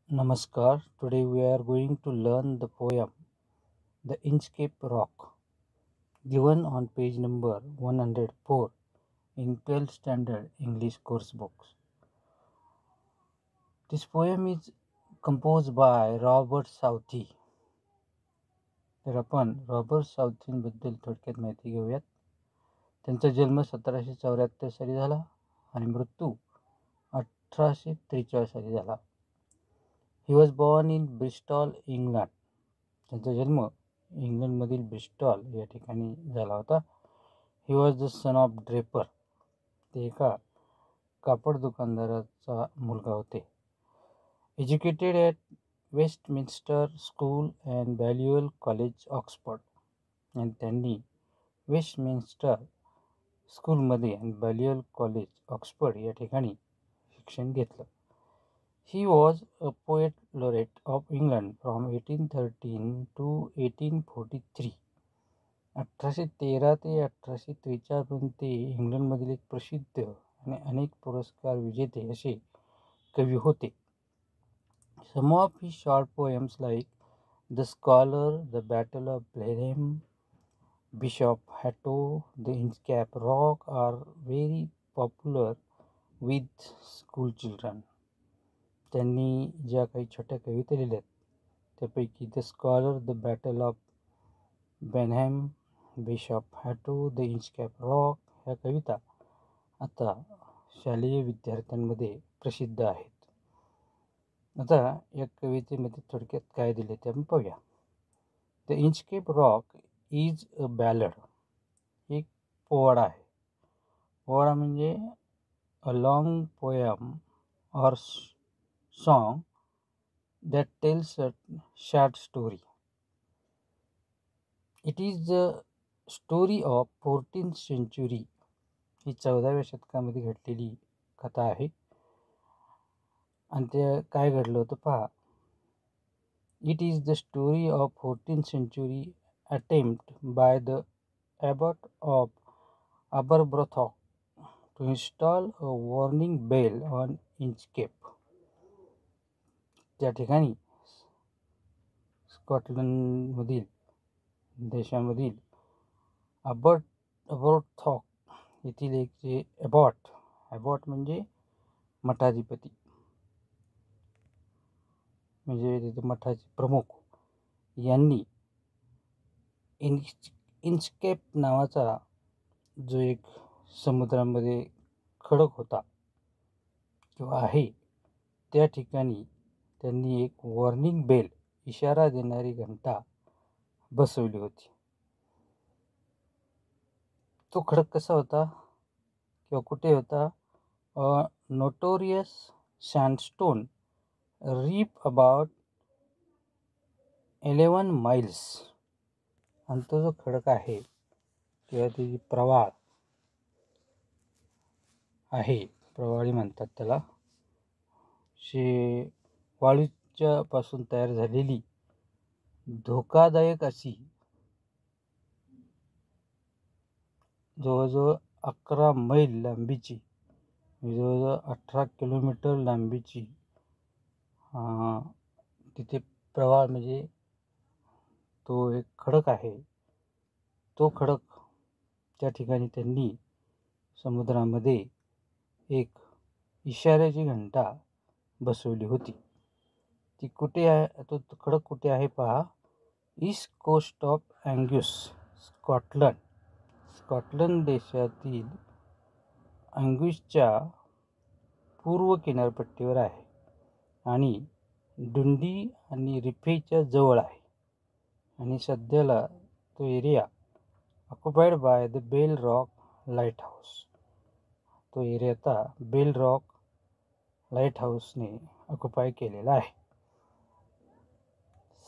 Namaskar. Today we are going to learn the poem The Inchcape Rock, given on page number 104 in 12th standard English course books. This poem is composed by Robert Southey. तर आपण Robert साऊथीबद्दल थोडक्यात माहिती घेऊयात. त्यांचा जन्म 1774 साली झाला आणि मृत्यू 1843 साली झाला. He was born in Bristol, England. त्यांचा जन्म इंग्लंडमधील ब्रिस्टॉल या ठिकाणी झाला होता. He was the son of draper. ते एका कापड दुकानदाराचा मुलगा होते. Educated at Westminster school and Balliol college, Oxford. आणि त्यांनी वेस्टमिन्स्टर स्कूलमध्ये आणि बॅल्युअल कॉलेज, ऑक्सफर्ड या ठिकाणी शिक्षण घेतलं. He was a poet laureate of England from 1813 to 1843. 1813 ते 1843 पर्यंत ते इंग्लंडमधील एक प्रसिद्ध आणि अनेक पुरस्कार विजेते असे कवी होते. Some of his short poems like The Scholar, The Battle of Blenheim, Bishop Hatto, The Inchcape Rock are very popular with school children. त्यांनी ज्या काही छोट्या कविता लिहिल्या आहेत त्यापैकी the scholar, the battle of Blenheim, bishop Hatto, the Inchcape rock ह्या कविता आता शालेय विद्यार्थ्यांमध्ये प्रसिद्ध आहेत. आता या कवितेमध्ये थोडक्यात काय दिले ते आपण पाहूया. The Inchcape rock is a ballad. एक पोवाडा आहे. पोवाडा म्हणजे a long poem or song that tells a short story. It is the story of 14th century. ही 14व्या शतकामध्ये घडलेली कथा आहे. आणि ते काय घडलं होतं पहा. It is the story of 14th century attempt by the abbot of Aberbrothock to install a warning bell on Inchcape. त्या ठिकाणी स्कॉटलंडमधील देशामधील अबरथॉक येथील एक जे ॲबॉट म्हणजे मठाधिपती, म्हणजे तिथे मठाचे प्रमुख, यांनी इंचकेप नावाचा जो एक समुद्रामध्ये खडक होता किंवा आहे त्या ठिकाणी त्यांनी एक वॉर्निंग बेल, इशारा देणारी घंटा बसवली होती. तो खडक कसा होता किंवा कुठे होता? Notorious sandstone reef about 11 miles. आणि तो जो खडक आहे किंवा ती प्रवाळ आहे, प्रवाळी म्हणतात त्याला, वाळूच्या पासून तयार झालेली धोकादायक अशी जवळजवळ 11 मैल लांबीची, जवळजवळ 18 किलोमीटर लांबीची तिथे प्रवाळ म्हणजे तो एक खडक आहे. तो खडक त्या ठिकाणी त्यांनी समुद्रामध्ये एक इशाऱ्याची घंटा बसवली होती. ती कुठे आहे? तो खडक कुठे आहे पहा. East coast of Angus, Scotland. Scotland देशातील अँग्यूसच्या पूर्व किनारपट्टीवर आहे आणि डुंडी आणि रिफेच्या जवळ आहे. आणि सध्याला तो area occupied by the Bell Rock lighthouse. तो एरिया आता बेल रॉक लाईट हाऊसने ऑक्युपाय केलेला आहे.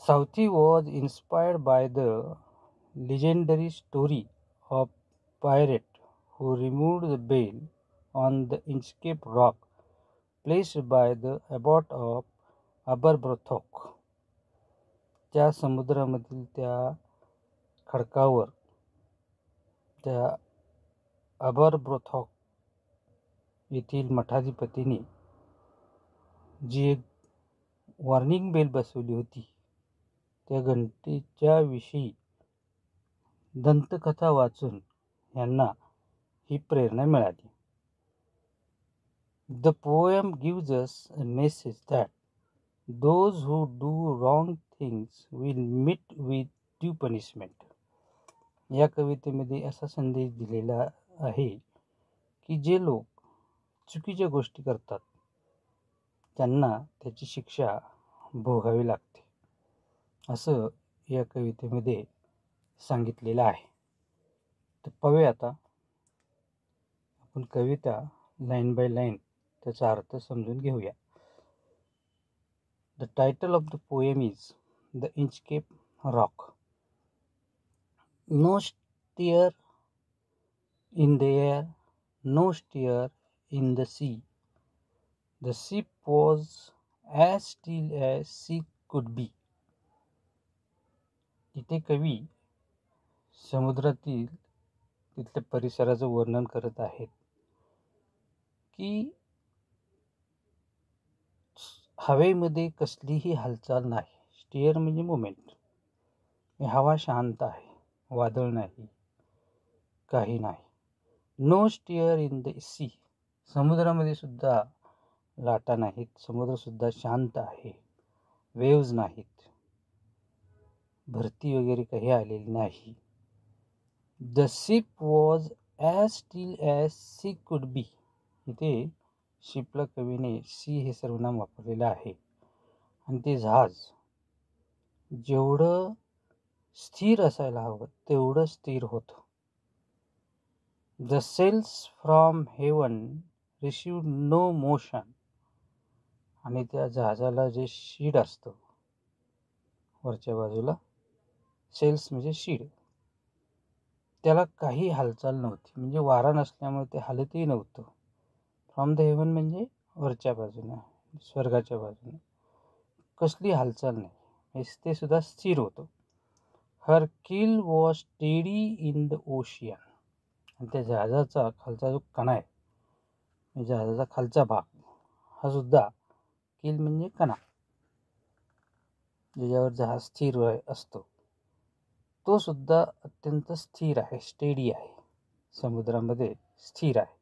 Southey was inspired by the legendary story of pirate who removed the bell on the Inchcape Rock placed by the abbot of Aberbrothock. त्या समुद्रामधील त्या खडकावर त्या अबरब्रोथॉक येथील मठाधिपतीने जी एक वॉर्निंग बेल बसवली होती त्या घंटेच्या विषयी दंतकथा वाचून यांना ही प्रेरणा मिळाली. The poem gives us a message that those who do wrong things will meet with due punishment. या कवितेमध्ये असा संदेश दिलेला आहे की जे लोक चुकीच्या गोष्टी करतात त्यांना त्याची शिक्षा भोगावी लागते, असं या कवितेमध्ये सांगितलेलं आहे. तर पाहूया आता आपण कविता लाईन बाय लाईन त्याचा अर्थ समजून घेऊया. The title of the poem is the Inchcape Rock. No stir in the air, no stir in the sea. The ship was as still as she could be. इथे कवी समुद्रातील तिथल्या परिसराचं वर्णन करत आहेत की हवेमध्ये कसलीही हालचाल नाही. स्टिअर म्हणजे मुवमेंट. हवा शांत आहे, वादळ नाही, काही नाही. No stir in the sea. समुद्रामध्ये सुद्धा लाटा नाहीत, समुद्रसुद्धा शांत आहे, वेव्ज नाहीत, भरती वगैरे काही आलेली नाही. The ship was as still as she could be. इथे शिपला कवीने सी हे सर्वनाम वापरलेलं आहे आणि ते जहाज जेवढं स्थिर असायला हवं तेवढं स्थिर होतं. The sails from heaven received no motion. आणि त्या जहाजाला जे शीड असतं वरच्या बाजूला, सेल्स म्हणजे शीड, त्याला काही हालचाल नव्हती, म्हणजे वारा नसल्यामुळे ते हालतही नव्हतं. फ्रॉम द हेवन म्हणजे वरच्या बाजूने, स्वर्गाच्या बाजूने कसली हालचाल नाही, ते सुद्धा स्थिर होतं. Her keel was steady in the ocean. आणि त्या जहाजाचा खालचा जो कणा आहे, जहाजाचा खालचा भाग हा सुद्धा, किल म्हणजे कणा, ज्याच्यावर जहाज स्थिर असतो, तो सुद्धा अत्यंत स्थिर आहे, स्टेडी आहे, समुद्रामध्ये स्थिर आहे,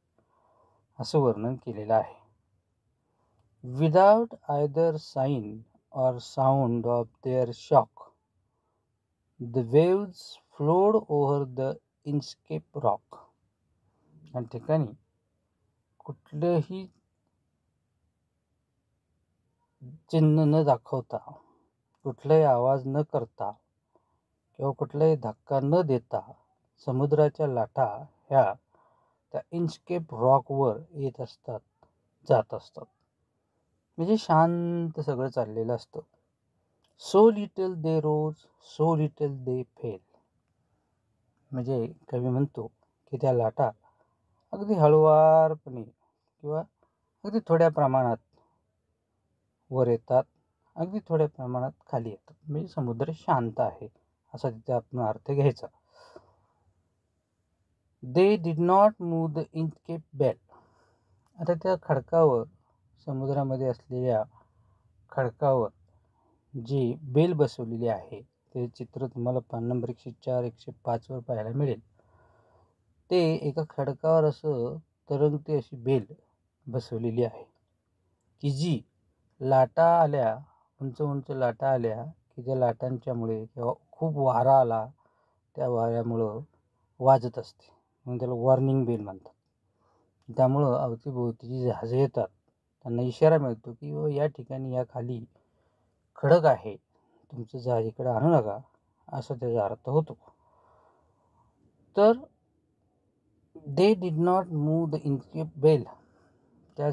असं वर्णन केलेलं आहे. Without either sign or sound of their shock, the waves flowed over the Inchcape Rock. या ठिकाणी कुठलंही चिन्ह न दाखवता, कुठलाही आवाज न करता किंवा कुठलाही धक्का न देता समुद्राच्या लाटा ह्या त्या इंचकेप रॉकवर येत असतात, जात असतात. म्हणजे शांत सगळं चाललेलं असतं. सो लिटल दे रोज, सो लिटल दे फेल. म्हणजे कवी म्हणतो की त्या लाटा अगदी हळुवारपणे किंवा अगदी थोड्या प्रमाणात वर येतात, अगदी थोड्या प्रमाणात खाली येतात. म्हणजे समुद्र शांत आहे असा तिथे आपण अर्थ घ्यायचा. They did not move the Inchcape bell. आता त्या खडकावर, समुद्रामध्ये असलेल्या खडकावर जी बेल बसवलेली आहे, ते चित्र तुम्हाला पान नंबर 104, 105 वर पाहायला मिळेल. ते एका खडकावर असं तरंगती अशी बेल बसवलेली आहे की जी लाटा आल्या, उंच उंच लाटा आल्या की त्या लाटांच्यामुळे किंवा खूप वारा आला त्या वाऱ्यामुळं वाजत असते, म्हणून त्याला वॉर्निंग बेल म्हणतात. त्यामुळं अवतीभोवती जी जहाजं येतात त्यांना इशारा मिळतो की या ठिकाणी, या खाली खडक आहे, तुमचं जहाज इकडे आणू नका, असा त्याचा अर्थ होतो. तर they did not move the Inchcape bell. त्या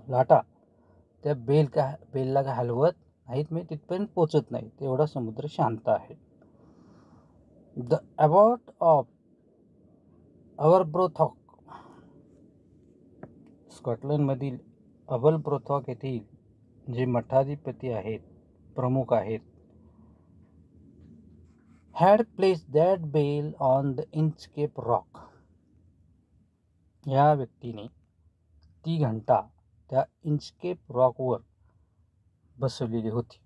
लाटा त्या बेलला काय हलवत नाहीत, म्हणजे तिथपर्यंत पोचत नाही, तेवढा समुद्र शांत आहे. The abbot of Aberbrothok. स्कॉटलंडमधील अबलब्रोथॉक येथील जे मठाधिपती आहेत, प्रमुख आहेत, had placed that bell on the Inchcape Rock. या व्यक्तीने ती घंटा त्या इंचकेप रॉकवर बसवलेली होती.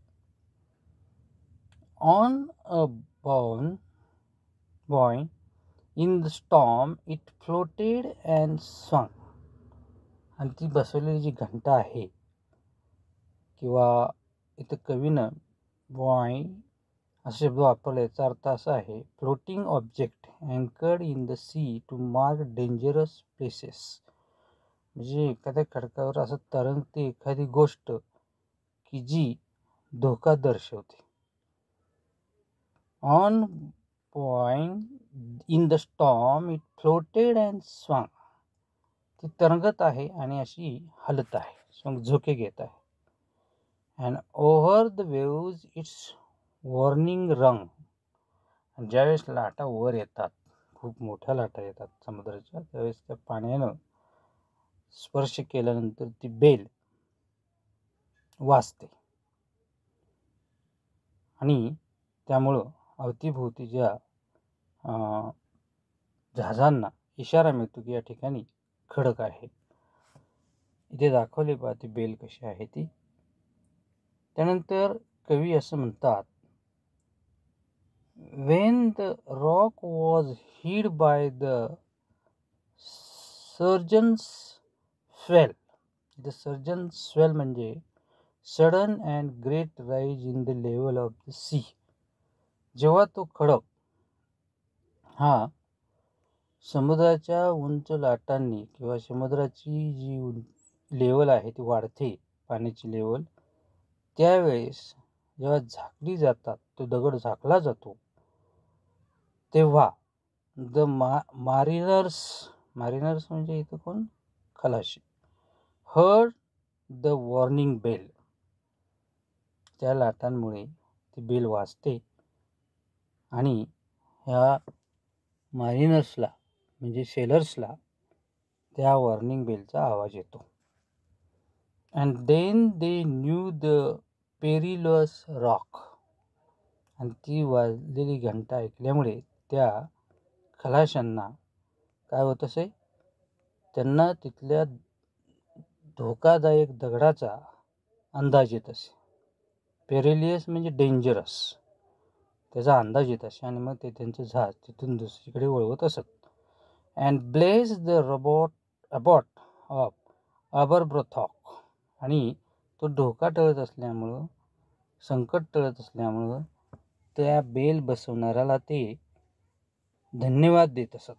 On a boy in the storm it floated and swung. आणि ती बसवलेली जी घंटा आहे किंवा इथं कवीनं बॉय असा शब्द वापरला, याचा अर्थ असा आहे, floating object anchored in the sea to mark dangerous places. म्हणजे एखाद्या खडकावर असं तरंगते एखादी गोष्ट की जी धोका दर्शवते. On point in the storm it floated and swung. ती तरंगत आहे आणि अशी हलत आहे, मग झोके घेत आहे. And over the waves it's warning रंग. ज्यावेळेस लाटा वर येतात, खूप मोठ्या लाटा येतात समुद्राच्या, त्यावेळेस त्या पाण्यानं स्पर्श केल्यानंतर ती बेल वाजते आणि त्यामुळं अवतीभोवतीच्या जहाजांना इशारा मिळतो की या ठिकाणी खडक आहे. इथे दाखवले पहा ती बेल कशी आहे ती. त्यानंतर कवी असं म्हणतात, when the rock was hid by the surgeon's swell. The surgeon's swell म्हणजे sudden and great rise in the level of the sea. जेव्हा तो खडक हा समुद्राच्या उंच लाटांनी किंवा समुद्राची जी लेवल आहे ती वाढते, पाण्याची लेवल, त्यावेळेस जेव्हा झाकली जातात, तो दगड झाकला जातो, तेव्हा द मारिनर्स म्हणजे इथं कोण, खलाशी, हर्ड द वॉर्निंग बेल. त्या लाटांमुळे ती बेल वाजते आणि ह्या मारिनर्सला म्हणजे सेलर्सला त्या वॉर्निंग बेलचा आवाज येतो. And then they knew the perilous rock. आणि ती वाजलेली घंटा ऐकल्यामुळे त्या खलाशांना काय होत असे, त्यांना तिथल्या धोकादायक दगडाचा अंदाज येत असे. पेरिलियस म्हणजे डेंजरस, त्याचा अंदाज येत असे आणि मग ते त्यांचं जहाज तिथून दुसरीकडे वळवत असत. And blessed the abbot of Aberbrothok. आणि तो धोका टळत असल्यामुळं, संकट टळत असल्यामुळं त्या बेल बसवणाऱ्याला ते धन्यवाद देत असत.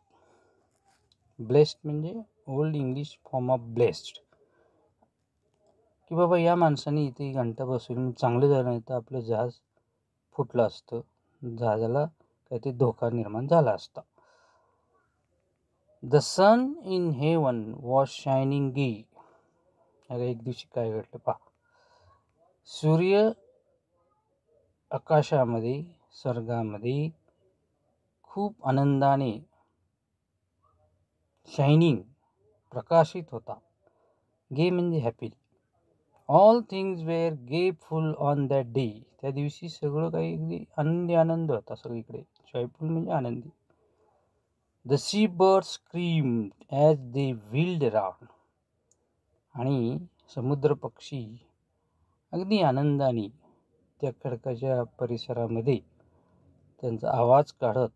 ब्लेस्ड म्हणजे old English form of blessed, की बाबा या माणसाने इथे घंटा बसवून चांगलं झालं, नाही तर आपलं जहाज फुटलं असतं, जहाजाला काहीतरी धोका निर्माण झाला असता. The sun in heaven was shining gay. अरे एक दिवशी काय घडलं पहा. सूर्य आकाशामध्ये, स्वर्गामध्ये खूप आनंदाने शायनिंग, प्रकाशित होता. गे म्हणजे happy. All things were joyful on that day. त्या दिवशी सगळं काही अगदी आनंद होता सगळीकडे. जॉयफुल म्हणजे आनंदी. The sea bird screamed as they wheeled around. आणि समुद्र पक्षी अगदी आनंदाने त्या खडकाच्या परिसरामध्ये त्यांचा आवाज काढत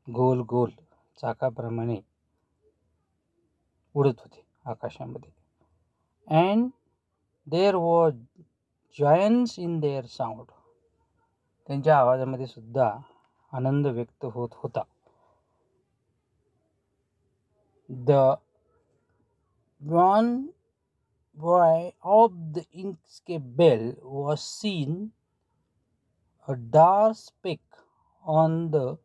गोल गोल चाकाप्रमाणे उडत होते आकाशामध्ये. And there was joyance in their sound. त्यांच्या आवाजामध्ये सुद्धा आनंद व्यक्त होत होता. The one buoy of the Inchcape bell was seen a dark speck on the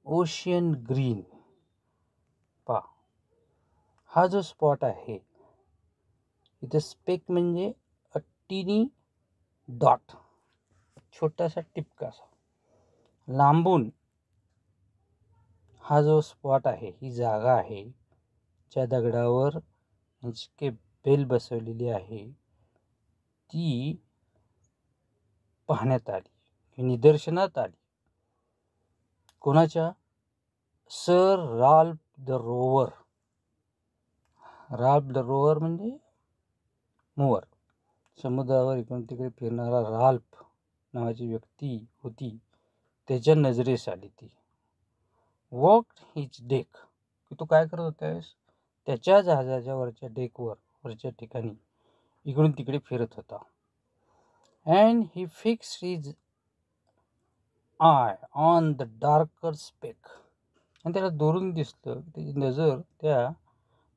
ocean green. पा हा जो स्पॉट आहे इथं, स्पेक म्हणजे अ टीनी डॉट, छोटासा टिपका असा लांबून. हा जो स्पॉट आहे, ही जागा आहे ज्या दगडावर इंस्केप बेल बसवलेली आहे, ती पाहण्यात आली, निदर्शनात आली. कोणाच्या? Sir Ralph the rover. Ralph the rover म्हणजे मूवर. समुद्रावर इकडून तिकडे फिरणारा राल्फ नावाची व्यक्ती होती, त्याच्या नजरेस आली. ती वॉक्ड हिज डेक, की तो काय करत होता त्यावेळेस त्याच्या जहाजाच्या वरच्या डेकवर, वरच्या ठिकाणी इकडून तिकडे फिरत होता. And he fixed his eye on the darker speck, आणि त्याला दुरून दिसलं, त्याची नजर त्या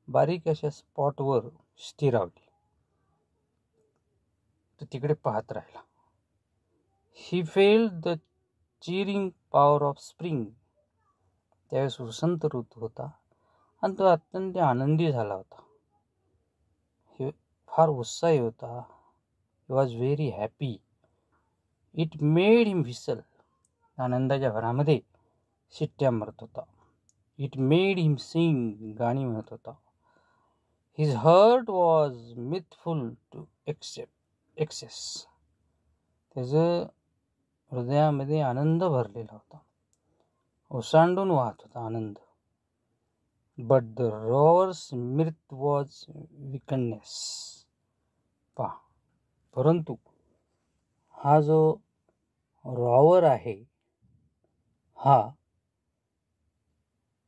बारीक अशा स्पॉटवर स्थिरावली. तो तिकडे पाहत राहिला. He felt the cheering power of spring, त्यावेळेस वसंत ऋतू होता आणि तो अत्यंत आनंदी झाला होता. हे फार उत्साही होता. He was very happy. It made him whistle, आनंदाच्या भरामध्ये शिट्ट्या मारत होता. इट मेड हिम सिंग, गाणी म्हणत होता. His heart was mirthful to excess, त्याचं हृदयामध्ये आनंद भरलेला होता, ओसांडून वाहत होता आनंद. But the rover's mirth was wickedness. पहा, परंतु हा जो रॉवर आहे, हा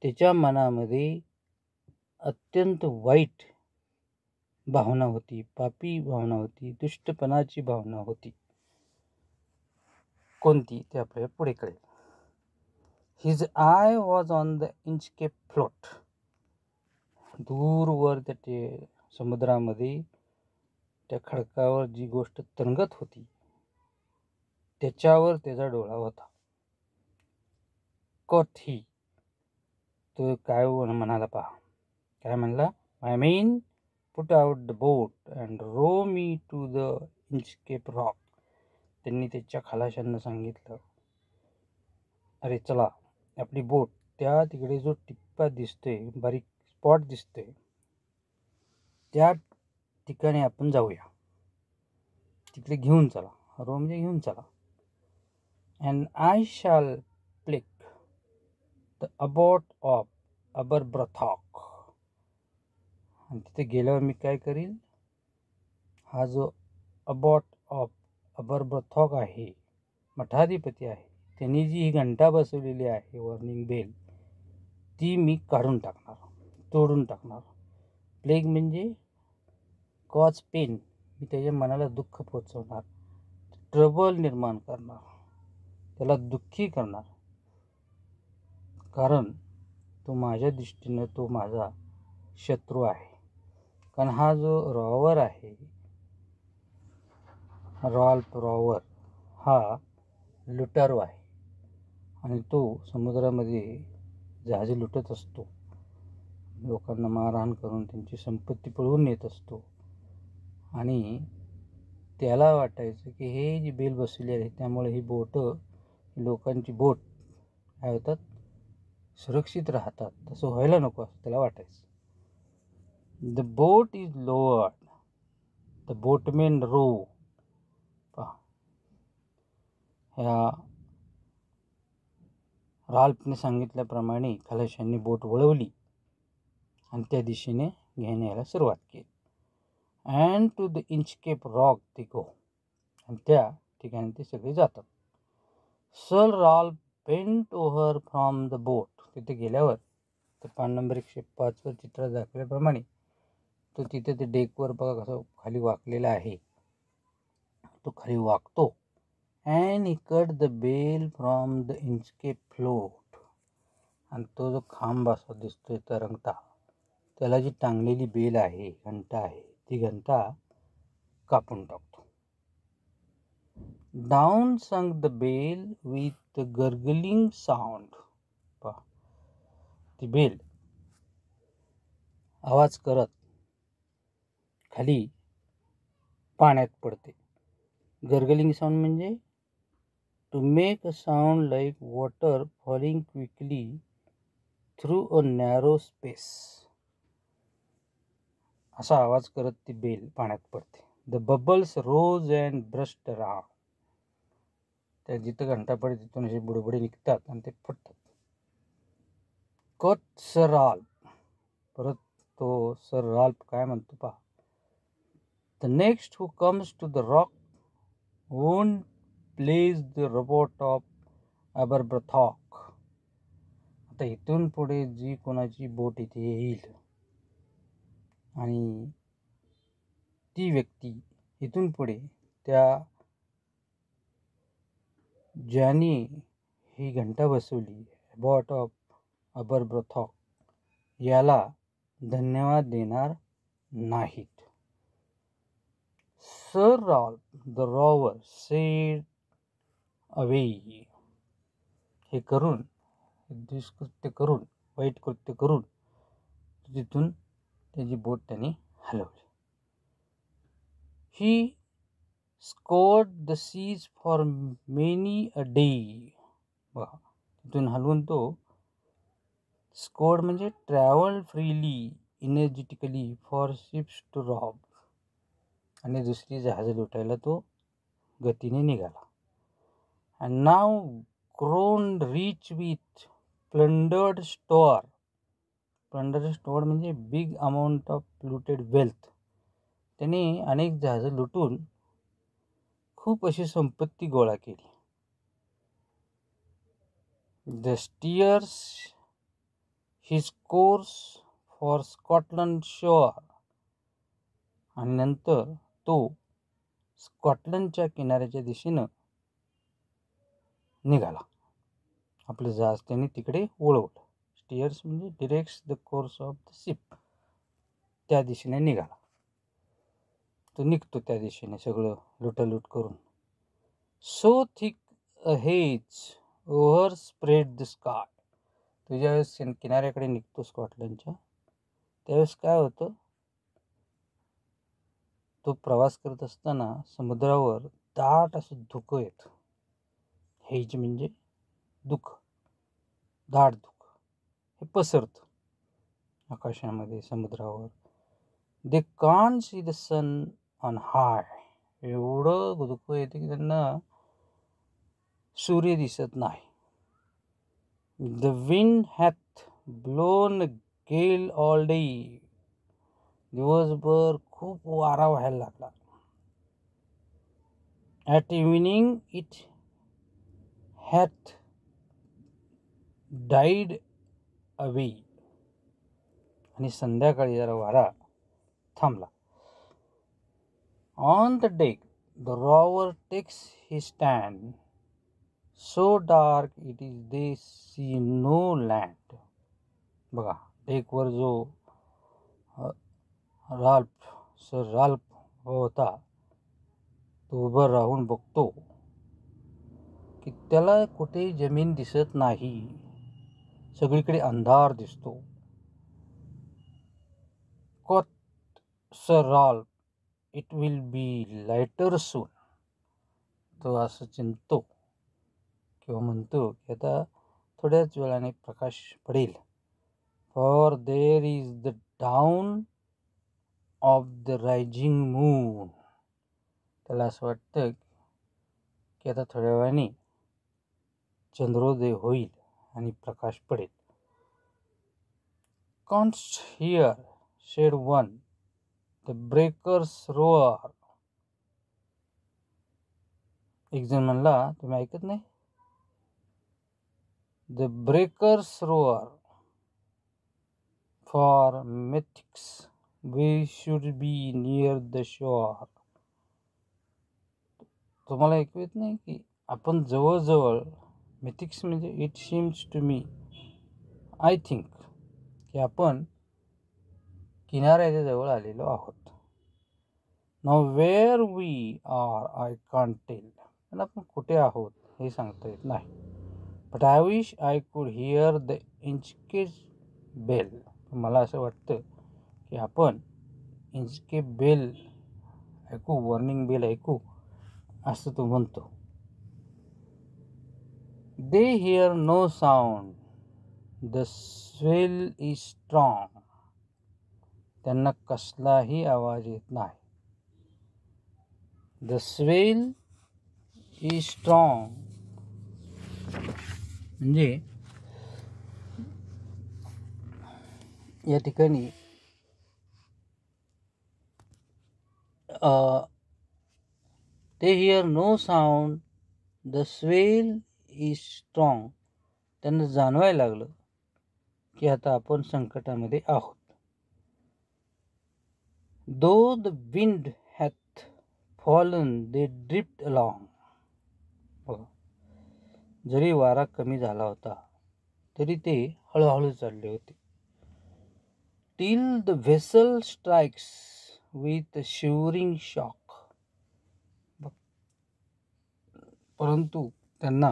त्याच्या मनामध्ये अत्यंत वाईट भावना होती, पापी भावना होती, दुष्टपणाची भावना होती. कोणती ते आपल्याला पुढे कळेल. His I was on the Inchcape float, दूरवर त्या समुद्रामध्ये त्या खडकावर जी गोष्ट तरंगत होती त्याच्यावर त्याचा डोळा होता. कॉट ही, तो काय म्हणाला पहा, काय म्हणला, I mean put out the boat and row me to the Inchcape Rock. त्यांनी त्याच्या खलाशांना सांगितलं, अरे चला, आपली बोट त्या तिकडे जो टिप्पा दिसतोय, बारीक स्पॉट दिसतोय, त्या ठिकाणी आपण जाऊया, तिकडे घेऊन चला. रो म्हणजे घेऊन चला. And I shall plague the abbot of Aberbrothok, आणि तिथे गेल्यावर मी काय करील, हा जो अबॉट ऑफ अबरब्रथॉक आहे, मठाधिपती आहे, त्यांनी जी ही घंटा बसवलेली आहे, वॉर्निंग बेल, ती मी काढून टाकणार, तोडून टाकणार. प्लेग म्हणजे कॉज पेन, मी त्याच्या मनाला दुःख पोचवणार, ट्रबल निर्माण करणार, त्याला दुःखी करणार, कारण तो माझ्या दृष्टीनं तो माझा शत्रू आहे. कारण हा जो रॉवर आहे, रॉल्फ रॉवर, हा लुटारू आहे आणि तो समुद्रामध्ये जहाजे लुटत असतो, लोकांना मारहाण करून त्यांची संपत्ती पळवून नेत असतो. आणि त्याला वाटायचं की हे जी बेल बसवली आहे त्यामुळे ही लोकांची बोट काय होतात, सुरक्षित राहतात. तसं व्हायला नको असं त्याला वाटायचं. The boat is lowered, the boatmen row. पहा, ह्या राल्फने सांगितल्याप्रमाणे खलाशांनी बोट वळवली आणि त्या दिशेने घेण्याला सुरुवात केली. And to the Inchcape rock they go, आणि त्या ठिकाणी ते सगळे जातात. Sir Ralph bent over from the boat, तिथे गेल्यावर तर पान नंबर 105 चित्रात दाखवल्याप्रमाणे तो तिथे ते डेकवर बघा कसं खाली वाकलेला आहे, तो खाली वाकतो. And he cut the bell from the Inchcape float, आणि तो जो खांब असा दिसतोय तरंगता, त्याला जी टांगलेली बेल आहे, घंटा आहे, ती घंटा कापून टाकतो. Down sunk the bell with gurgling sound. पहा, ती बेल आवाज करत खाली पाण्यात पडते. गर्गलिंग साऊंड म्हणजे to make a sound like water falling quickly through a narrow space, असा आवाज करत ती बेल पाण्यात पडते. The bubbles rose and burst around, त्या जिथं घंटा पडते तिथून असे बुडबुडे निघतात आणि ते फुटतात. कट सर राल्फ, परत तो सर राल्फ काय म्हणतो पहा, The next who comes to the rock won't place the robot of Aberbrothok. आता इथून पुढे जी कोणाची बोट इथे येईल आणि ती व्यक्ती इथून पुढे त्या ज्याने ही घंटा बसवली बॉट ऑफ अबरब्रथॉक याला धन्यवाद देणार नाहीत. Sir Ralph the Rover sailed away. हे करून दुष्कृत्य करून वाईट कृत्य करून तिथून त्याची बोट त्याने हलवली. He scoured the seas for many a day. बघा तिथून हलवून तो स्कोर्ड म्हणजे travel freely energetically for ships to rob. आणि दुसरी जहाजं लुटायला तो गतीने निघाला. And now grown rich with plundered store. Plundered store म्हणजे big amount of looted wealth. त्याने अनेक जहाजं लुटून खूप अशी संपत्ती गोळा केली. The steers his course for Scotland shore. आणि नंतर तो स्कॉटलंडच्या किनाऱ्याच्या दिशेनं निघाला. आपलं जहाज त्यांनी तिकडे वळवलं. स्टीयर्स म्हणजे directs the course of the ship. त्या दिशेने निघाला. तो निघतो त्या दिशेने सगळं लुटालूट करून. So thick a hedge over spread the sky. तो ज्यावेळेस किनाऱ्याकडे निघतो स्कॉटलंडच्या त्यावेळेस काय होतं, तो प्रवास करत असताना समुद्रावर दाट असं धुकं येतं. हेज म्हणजे दुःख, दाट धुकं हे पसरतं आकाशामध्ये समुद्रावर. They can't see the sun on high. एवढं धुकं येतं की त्यांना सूर्य दिसत नाही. The wind hath blown gale all day. दिवसभर खूप वारा व्हायला लागला. At evening it hath died away. आणि संध्याकाळी जरा वारा थांबला. On the deck the rover takes his stand. So dark it is they see no land. बघा डेकवर जो सर राल्फ होता तो उभं राहून बघतो की त्याला कुठे जमीन दिसत नाही. सगळीकडे अंधार दिसतो. Quoth sir Ralph it will be lighter soon. तो असं चिंततो किंवा म्हणतो की आता थोड्याच वेळाने प्रकाश पडेल. For there is the down of the rising moon. त्याला असं वाटतं की आता थोड्या वेळाने चंद्रोदय होईल आणि प्रकाश पडेल. Canst hear said one the breakers roar. एक जण म्हणला, तुम्ही ऐकत नाही? The breakers roar for methinks we should be near the shore. तुम्हाला ऐकू येत नाही की आपण जवळजवळ मेथिक्स म्हणजे it seems to me I think की आपण किनाऱ्याच्या जवळ आलेलो आहोत. Now where we are I can't tell. पण आपण कुठे आहोत हे सांगता येत नाही. But I wish I could here the Inchcape bell. मला असं वाटतं की आपण इंचके बेल ऐकू, वॉर्निंग बेल ऐकू, असं तो म्हणतो. They hear no sound the swell is strong. त्यांना कसलाही आवाज येत नाही. द स्वेल इज स्ट्रॉंग म्हणजे या ठिकाणी they hear no sound, the swell is strong. त्यांना जाणवायला लागलं की आता आपण संकटामध्ये आहोत. Though the wind hath fallen, they drift along. बघा, जरी वारा कमी झाला होता तरी ते हळूहळू चालले होते. Till the vessel strikes with a shivering shock. परंतु त्यांना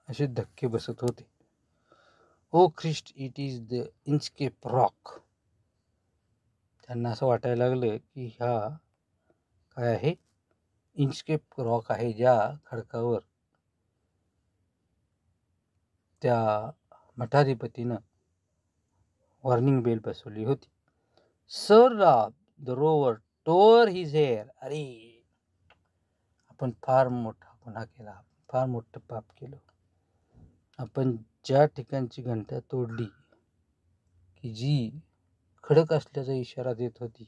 असे धक्के बसत होते. O Christ, it is the Inchcape Rock. त्यांना असं वाटायला लागलं की हा काय आहे, इन्स्केप रॉक आहे, ज्या खडकावर त्या मठाधिपतीनं वॉर्निंग बेल बसवली होती. सर राब द रोवर टोअर हिज हेअर. अरे, आपण फार मोठा गुन्हा केला, फार मोठं पाप केलं. आपण ज्या ठिकाणची घंटा तोडली की जी खडक असल्याचा इशारा देत होती,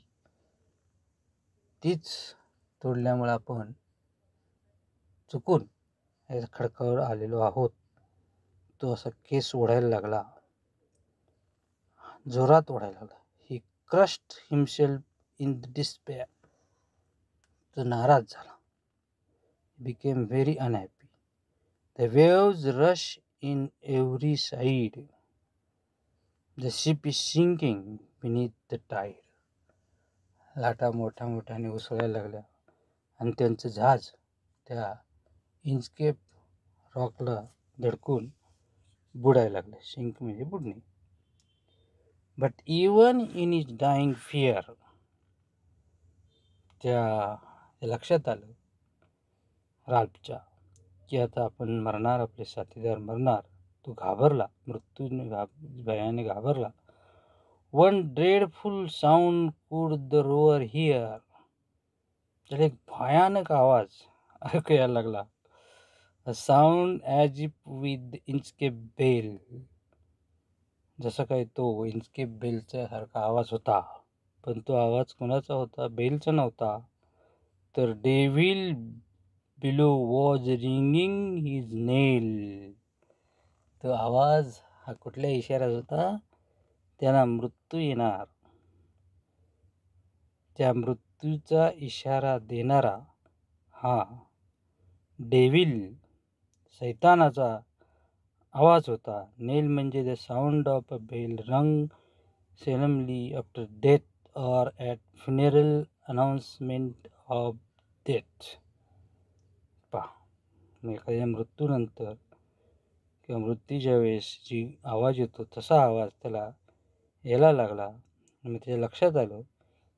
तीच तोडल्यामुळे आपण चुकून या खडकावर आलेलो आहोत. तो असा केस ओढायला लागला, जोरात ओढायला लागला. He crushed himself in the despair. तो नाराज झाला. Became very unhappy. The waves rush in every side. The ship is sinking beneath the tide. लाटा मोठ्याने उसळायला लागल्या आणि त्यांचं जहाज त्या इन्स्केप रॉकला धडकून बुडायला लागलं. सिंक म्हणजे बुडणे. But even in his dying fear, त्या लक्षात आलं राल्फच्या की आता आपण मरणार, आपले साथीदार मरणार. तो घाबरला, मृत्यूने भयाने घाबरला. One dreadful sound could the Rover hear. त्याला एक भयानक आवाज ऐकायला लागला. A sound as if with Inchcape Bell. जसं काही तो इन्स्केप बेलचा सारखा आवाज होता, पण तो आवाज कोणाचा होता? बेलचा नव्हता, तर devil below was ringing his knell. तो आवाज हा कुठल्या इशाऱ्यात होता? त्यांना मृत्यू येणार, त्या मृत्यूचा इशारा देणारा हा डेव्हिल, सैतानाचा आवाज होता. नेल म्हणजे the sound of a bell rung solemnly after death or at funeral announcement of death. पहा, एखाद्या मृत्यूनंतर किंवा मृत्यूच्या वेळेस जी आवाज येतो तसा आवाज त्याला यायला लागला. मग त्याच्या लक्षात आलं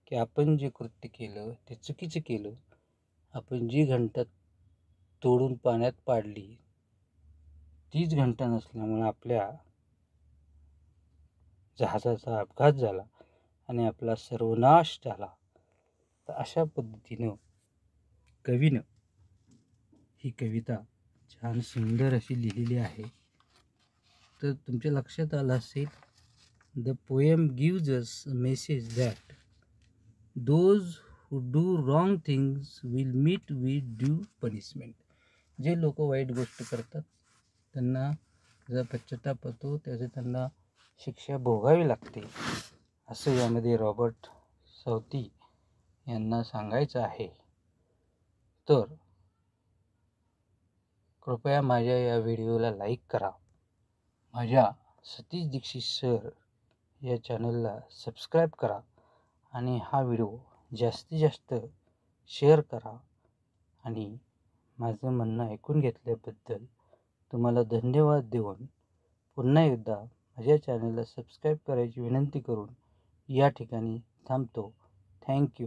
की आपण जे कृत्य केलं ते चुकीचं केलं. आपण जी घंटा तोडून पाण्यात पाडली तीच घंटा नसल्यामुळे आपल्या जहाजाचा अपघात झाला आणि आपला सर्वनाश झाला. तर अशा पद्धतीनं कवीनं ही कविता छान सुंदर अशी लिहिलेली आहे. तर तुमच्या लक्षात आलं असेल, the poem gives us a message that those who do wrong things will meet with due punishment. जे लोक वाईट गोष्ट करतात त्यांना जर पश्चाताप होतो, त्याचे त्यांना शिक्षा भोगावी लागते, असं यामध्ये रॉबर्ट सावती यांना सांगायचं आहे. तर कृपया माझ्या या व्हिडिओला लाईक करा. माझ्या सतीश दीक्षित सर या चॅनलला सबस्क्राईब करा आणि हा व्हिडिओ जास्तीत जास्त शेअर करा. आणि माझं म्हणणं ऐकून घेतल्याबद्दल तुम्हाला धन्यवाद देऊन पुन्हा एकदा माझ्या चॅनलला सबस्क्राईब करायची विनंती करून या ठिकाणी थांबतो. थँक्यू.